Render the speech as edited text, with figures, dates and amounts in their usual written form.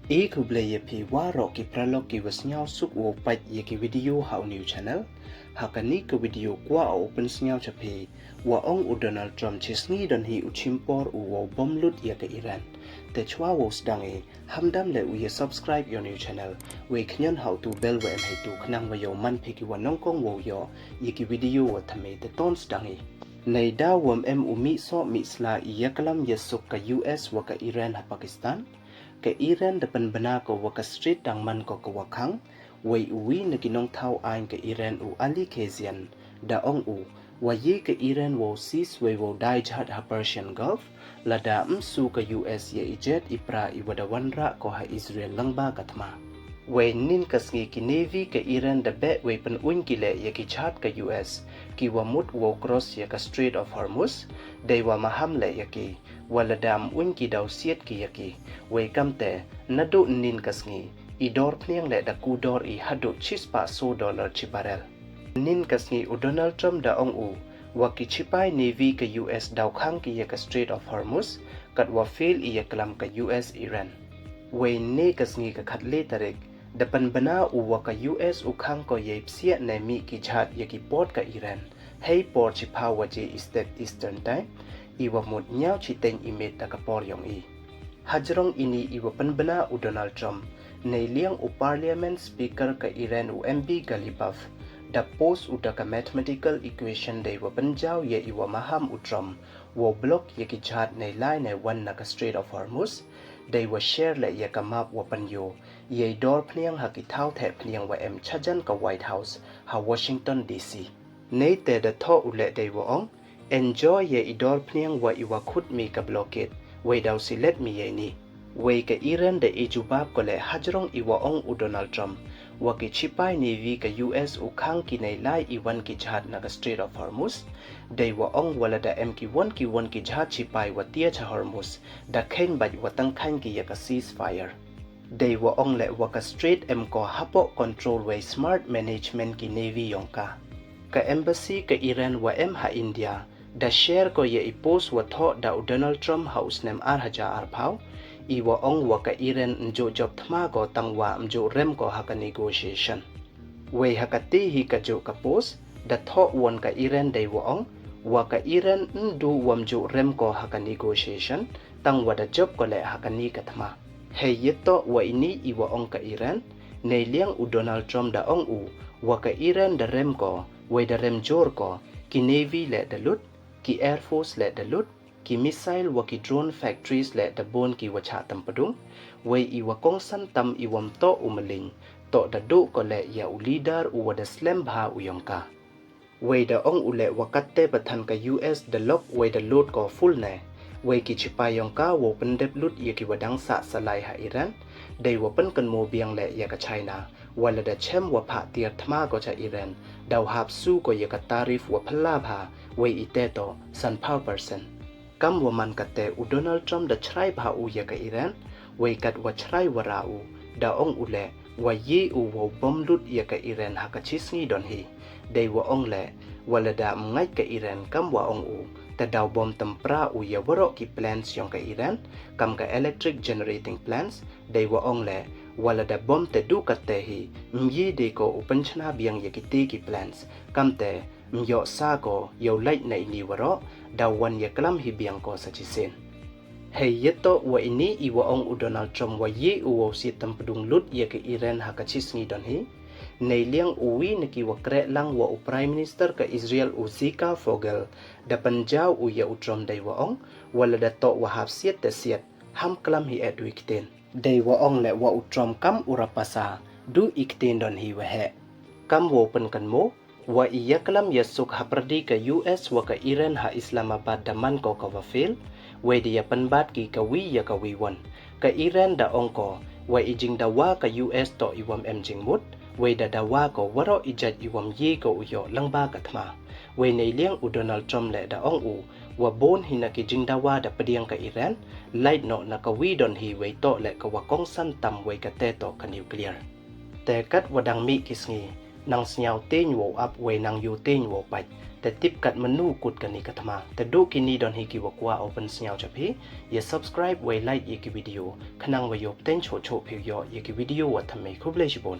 Kubleye pi waro ki pralog ki wasnyaw suk wo Pait ye ki video hau new channel. Hakani ke video kwa open snyaw chapi wa ong u Donald Trump chisni don hi uchimpor u wo bomlut ye ke Iran. Te chwa wo sdangi hamdam le u ye subscribe your new channel. We knyan how to bell we em tu knang wa yo man phi ki wa nongkong wo yo ye ki video wa thame te ton sdangi. Nei da wam em umi so mi sla ye kalam ye suk ka US wa ka Iran ha Pakistan. Ke Iran depan benar ko waka street dang man ko wakang wei uwi na ginong tau ain ke Iran u ali kezian da ong u wayi ke Iran wo sis wei wo dai jhat ha Persian Gulf lada su ke US ye ijet ipra iwada wanra ko ha Isreal langba katma wei nin kasngi ki navy ke Iran da be wei pen uin ki le ye ki jhat ke US ki wa mut wo cross ye ka Strait of Hormuz dei wa maham le ye ki wala dam un ki daw siet ki yaki we kamte nadu nin kasngi idor pniang le da kudor I hadu chispa $100 chi barrel nin kasngi u Donald Trump da ong u wa ki chipai navy ka US daw khang ki ya ka Strait of Hormuz kat wa fail I ya kalam ka US Iran we ne kasngi ka khatle tarik dapan bana u wa ka US u khang ko ye psia ne mi ki jhat ya ki port ka Iran hey port chi power je Eastern time iwa mut nyau chiteng imet ta kapor yong I. Hajrong ini iwa penbena u Donald Trump, nei liang u parliament speaker ka Iran u MB Galibaf, da post u da ka mathematical equation da iwa penjau ye iwa maham u Trump, wo block ye ki jhat nei lai nei wan na ka Strait of Hormuz, da iwa share le ye ka map wa panyo, ye dor pniang ha ki thau the pniang wa em chajan ka White House, ha Washington DC. Nei te da tho u le da iwa ong, enjoy ye idor pniang wa iwa khut mi ka blockade we daw si let mi ye ni we ka Iran de ijubab ko le hajrong iwa ong u Donald Trump wa ki chipai navy ka US u khang ki nei lai iwan ki jhat na ka Strait of Hormuz dei wa ong wala da MK1 ki jhat chipai wa tia cha Hormuz da khain baj wa tang khan ki ya ka ceasefire dei wa ong le wa ka Strait em ko hapo control we smart management ki navy yongka ka embassy ka Iran wa em ha India da share ko ye ipos wa tho da Donald Trump house nem haja arpau iwa ong wa ka Iran njo job thma ko tangwa mjo rem ko ha ka negotiation we ha ka ti hi ka jo ka pos da tho won ka Iran dei wa ong wa ka Iran ndu wam jo rem ko ha ka negotiation tangwa da job ko le ha ka ni ka thma he yeto wa ini iwa ong ka Iran nei liang u Donald Trump da ong u wa ka Iran da rem ko we da rem jor ko ki navy le da lut ki Air Force le da lut, ki missile wa ki drone factories le da bon ki wacha tampadung, wei iwa kongsan tam iwam to umaling, to da do ko le ya u leader u wada slam bha uyongka. Wei da ong ule wakatte bathan ka US da lok wei da load ko full ne, wei ki chipayongka wo pendep lut ya ki wadang sa salai ha Iran, dei wa pen kan mo biang le ya ka China, wala da chem wa pha tiar thma ko cha Iran, daw hap su ko ya ka tarif wa phla bha, wei iteto san power person. Kam wa man kate u Donald Trump da chrai bha u ya ka Iran, wei kat wa chrai wa ra u, da ong ule, wa ye u wo bom lut ya ka Iran ha ka chisngi don hi, dei wa ong le, wala da ngai ka Iran kam wa ong u, ta daw bom tempra u ya waro ki plants yong ka Iran, kam ka electric generating plants, dei wa ong le, wala da bom te du ka te hi, myi de ko upanchana biang ya ki te ki plants, kam te, myo sa ko yo light na ini waro, da wan ya kalam hi biang ko sa chisen. Hey yeto wa ini iwa ong u Donald Trump wa ye u wo si tampadung lut ya ka Iran ha ka chisngi don hi, nei liang uwi na ki wa kre lang wa u Prime Minister ka Isreal u Zika Fogel da panjaw u ya u Trump dai wa ong wala da to wa hap siet da siet ham kalam hi edu ikten dai wa ong le wa u Trump kam u Rapasa du ikten don hi wa he kam wo pen kan mo wa iya kalam ya suk haperdi ka US wa ka Iran ha Islamabad da man ko ka wa fail we dia panbat ki ka wi ya ka wi won ka Iran da ong ko wa ijing da wa ka US to iwam emjing mut we da dawa ko waro ijat iwam ye ko uyo langba kathma we nei liang u Donald Trump le da ong u wa bon hina ki jing dawa da padiang ka Iran light no na ka wi don hi we to le ka wa kong san tam we ka te to ka nuclear te kat wadang mi kisngi nang sniaw te nyo up we nang yu te nyo Pait แต่ติบกัดมันนู่กุดกันนี่กัทมาแต่ดูกินนี่ดอนฮีกิวกว่าโอเปนสเงาจะเพอย่า subscribe ไว้ไลค์ยีกิวิดีโอขนังไว้ยบเต้นโชว์เพลยอยีกิวิดีโอวัดทำไมครบเลยชิบน